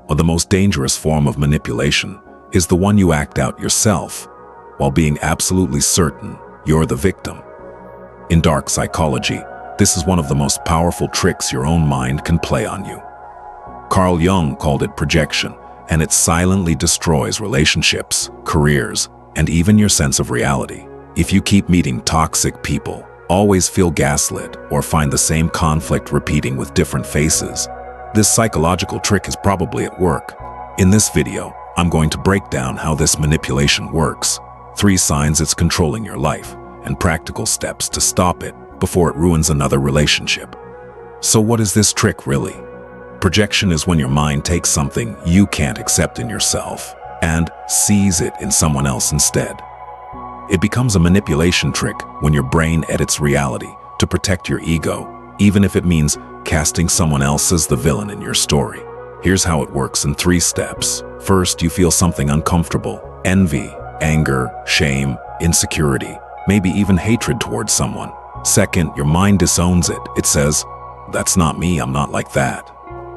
or the most dangerous form of manipulation, is the one you act out yourself, while being absolutely certain you're the victim. In dark psychology, this is one of the most powerful tricks your own mind can play on you. Carl Jung called it projection, and it silently destroys relationships, careers, and even your sense of reality. If you keep meeting toxic people, always feel gaslit, or find the same conflict repeating with different faces, this psychological trick is probably at work. In this video, I'm going to break down how this manipulation works, 3 signs it's controlling your life, and practical steps to stop it before it ruins another relationship. So what is this trick really? Projection is when your mind takes something you can't accept in yourself and sees it in someone else instead. It becomes a manipulation trick when your brain edits reality to protect your ego, even if it means casting someone else as the villain in your story. Here's how it works in 3 steps. First, you feel something uncomfortable: envy, anger, shame, insecurity, maybe even hatred towards someone. Second, your mind disowns it. It says, "That's not me, I'm not like that.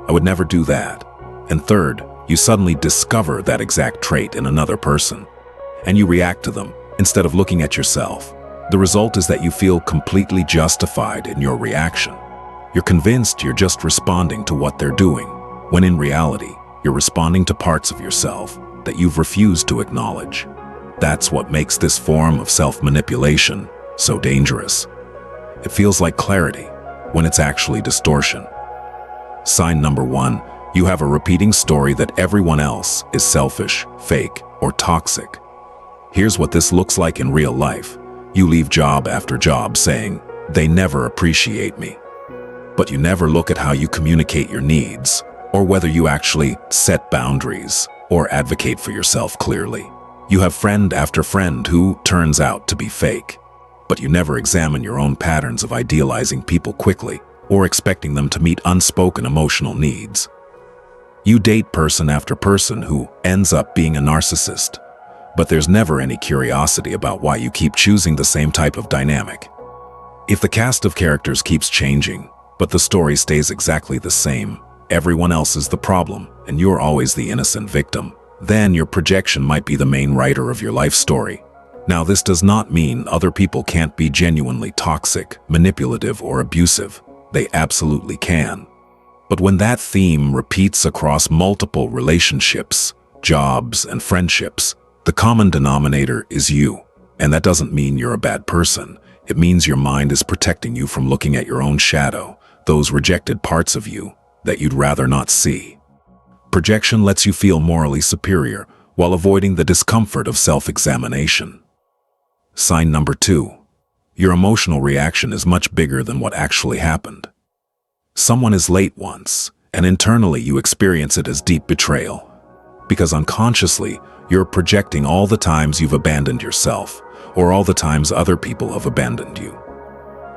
I would never do that." And third, you suddenly discover that exact trait in another person, and you react to them instead of looking at yourself. The result is that you feel completely justified in your reaction. You're convinced you're just responding to what they're doing, when in reality, you're responding to parts of yourself that you've refused to acknowledge. That's what makes this form of self-manipulation so dangerous. It feels like clarity when it's actually distortion. Sign number 1, you have a repeating story that everyone else is selfish, fake, or toxic. Here's what this looks like in real life. You leave job after job saying, "They never appreciate me." But you never look at how you communicate your needs, or whether you actually set boundaries or advocate for yourself clearly. You have friend after friend who turns out to be fake, but you never examine your own patterns of idealizing people quickly or expecting them to meet unspoken emotional needs. You date person after person who ends up being a narcissist, but there's never any curiosity about why you keep choosing the same type of dynamic. If the cast of characters keeps changing, but the story stays exactly the same, everyone else is the problem and you're always the innocent victim, then your projection might be the main writer of your life story. Now, this does not mean other people can't be genuinely toxic, manipulative, or abusive. They absolutely can. But when that theme repeats across multiple relationships, jobs, and friendships, the common denominator is you. And that doesn't mean you're a bad person. It means your mind is protecting you from looking at your own shadow, those rejected parts of you that you'd rather not see. Projection lets you feel morally superior while avoiding the discomfort of self-examination. Sign number 2. Your emotional reaction is much bigger than what actually happened. Someone is late once, and internally you experience it as deep betrayal, because unconsciously you're projecting all the times you've abandoned yourself, or all the times other people have abandoned you.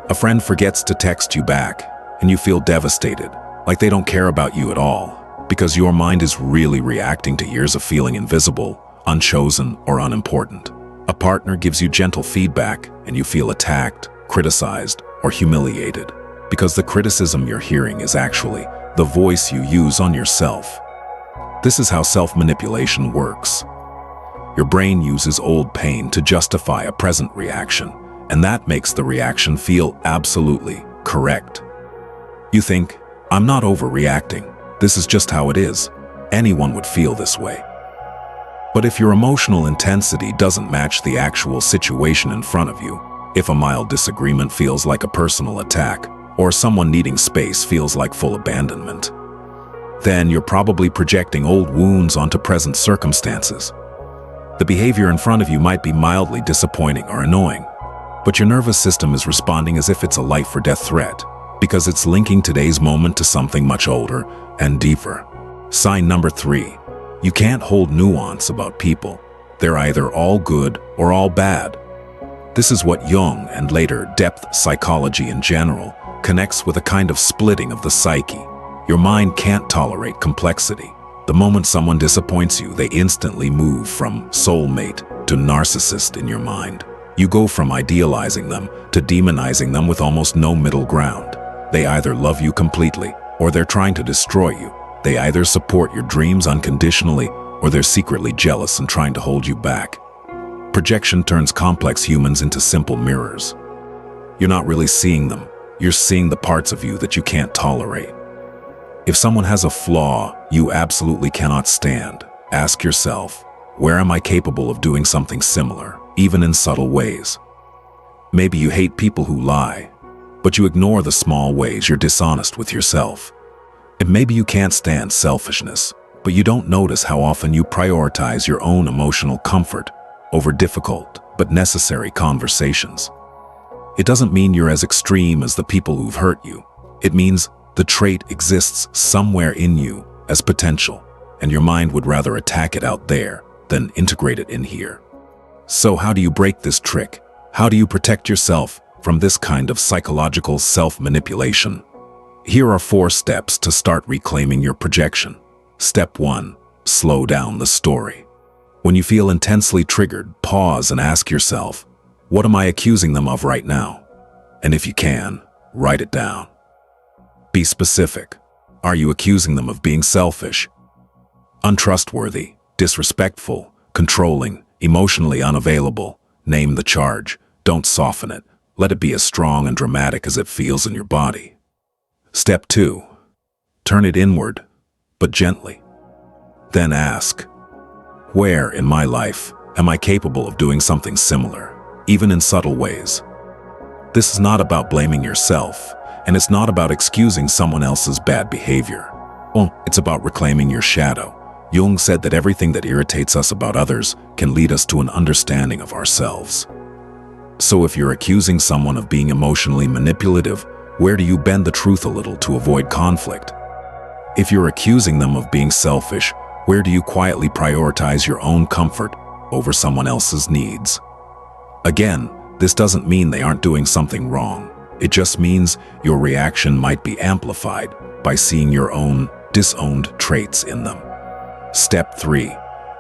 A friend forgets to text you back, and you feel devastated, like they don't care about you at all, because your mind is really reacting to years of feeling invisible, unchosen, or unimportant. A partner gives you gentle feedback, and you feel attacked, criticized, or humiliated, because the criticism you're hearing is actually the voice you use on yourself. This is how self-manipulation works. Your brain uses old pain to justify a present reaction, and that makes the reaction feel absolutely correct. You think, "I'm not overreacting. This is just how it is. Anyone would feel this way." But if your emotional intensity doesn't match the actual situation in front of you, if a mild disagreement feels like a personal attack, or someone needing space feels like full abandonment, then you're probably projecting old wounds onto present circumstances. The behavior in front of you might be mildly disappointing or annoying, but your nervous system is responding as if it's a life-or-death threat, because it's linking today's moment to something much older and deeper. Sign number 3. You can't hold nuance about people. They're either all good or all bad. This is what Jung, and later depth psychology in general, connects with a kind of splitting of the psyche. Your mind can't tolerate complexity. The moment someone disappoints you, they instantly move from soulmate to narcissist in your mind. You go from idealizing them to demonizing them with almost no middle ground. They either love you completely or they're trying to destroy you. They either support your dreams unconditionally or they're secretly jealous and trying to hold you back. Projection turns complex humans into simple mirrors. You're not really seeing them. You're seeing the parts of you that you can't tolerate. If someone has a flaw you absolutely cannot stand, ask yourself, where am I capable of doing something similar, even in subtle ways? Maybe you hate people who lie, but you ignore the small ways you're dishonest with yourself. And maybe you can't stand selfishness, but you don't notice how often you prioritize your own emotional comfort over difficult but necessary conversations. It doesn't mean you're as extreme as the people who've hurt you. It means the trait exists somewhere in you as potential, and your mind would rather attack it out there than integrate it in here. So how do you break this trick? How do you protect yourself from this kind of psychological self-manipulation? Here are 4 steps to start reclaiming your projection. Step 1. Slow down the story. When you feel intensely triggered, pause and ask yourself, what am I accusing them of right now? And if you can, write it down. Be specific. Are you accusing them of being selfish, untrustworthy, disrespectful, controlling, emotionally unavailable? Name the charge. Don't soften it. Let it be as strong and dramatic as it feels in your body. Step 2. Turn it inward, but gently. Then ask, where in my life am I capable of doing something similar, even in subtle ways? This is not about blaming yourself, and it's not about excusing someone else's bad behavior. It's about reclaiming your shadow. Jung said that everything that irritates us about others can lead us to an understanding of ourselves. So if you're accusing someone of being emotionally manipulative, where do you bend the truth a little to avoid conflict? If you're accusing them of being selfish, where do you quietly prioritize your own comfort over someone else's needs? Again, this doesn't mean they aren't doing something wrong. It just means your reaction might be amplified by seeing your own disowned traits in them. Step 3.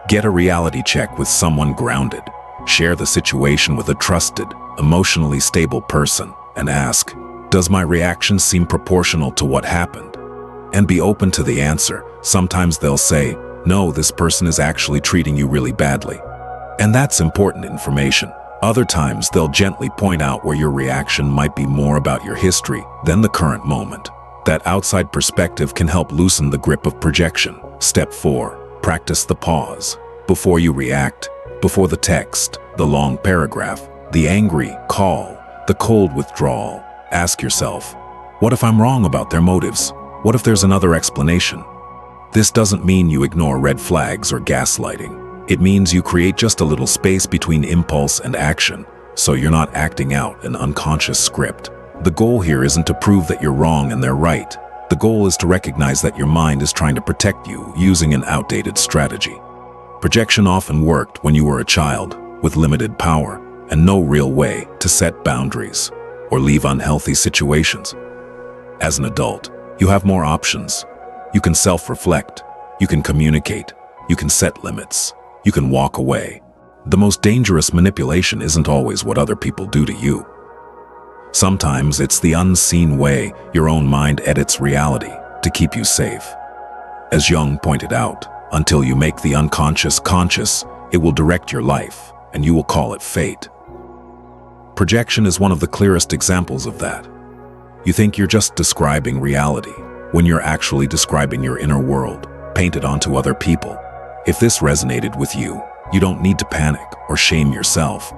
Get a reality check with someone grounded. Share the situation with a trusted, emotionally stable person and ask, does my reaction seem proportional to what happened? And be open to the answer. Sometimes they'll say, no, this person is actually treating you really badly. And that's important information. Other times they'll gently point out where your reaction might be more about your history than the current moment. That outside perspective can help loosen the grip of projection. Step 4. Practice the pause. Before you react, before the text, the long paragraph, the angry call, the cold withdrawal, ask yourself, what if I'm wrong about their motives? What if there's another explanation? This doesn't mean you ignore red flags or gaslighting. It means you create just a little space between impulse and action, so you're not acting out an unconscious script. The goal here isn't to prove that you're wrong and they're right. The goal is to recognize that your mind is trying to protect you using an outdated strategy. Projection often worked when you were a child, with limited power and no real way to set boundaries or leave unhealthy situations. As an adult, you have more options. You can self-reflect, you can communicate, you can set limits, you can walk away. The most dangerous manipulation isn't always what other people do to you. Sometimes it's the unseen way your own mind edits reality to keep you safe. As Jung pointed out, until you make the unconscious conscious, it will direct your life, and you will call it fate. Projection is one of the clearest examples of that. You think you're just describing reality, when you're actually describing your inner world, painted onto other people. If this resonated with you, you don't need to panic or shame yourself.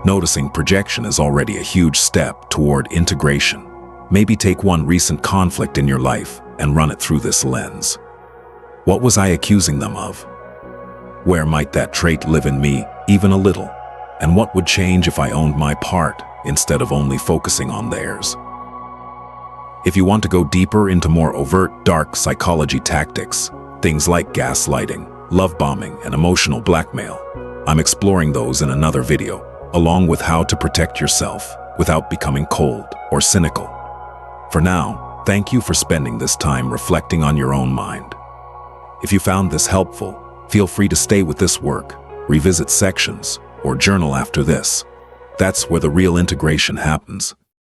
Noticing projection is already a huge step toward integration. Maybe take one recent conflict in your life and run it through this lens. What was I accusing them of? Where might that trait live in me, even a little? And what would change if I owned my part instead of only focusing on theirs? If you want to go deeper into more overt, dark psychology tactics, things like gaslighting, love bombing, and emotional blackmail, I'm exploring those in another video, along with how to protect yourself without becoming cold or cynical. For now, thank you for spending this time reflecting on your own mind. If you found this helpful, feel free to stay with this work, revisit sections, or journal after this. That's where the real integration happens.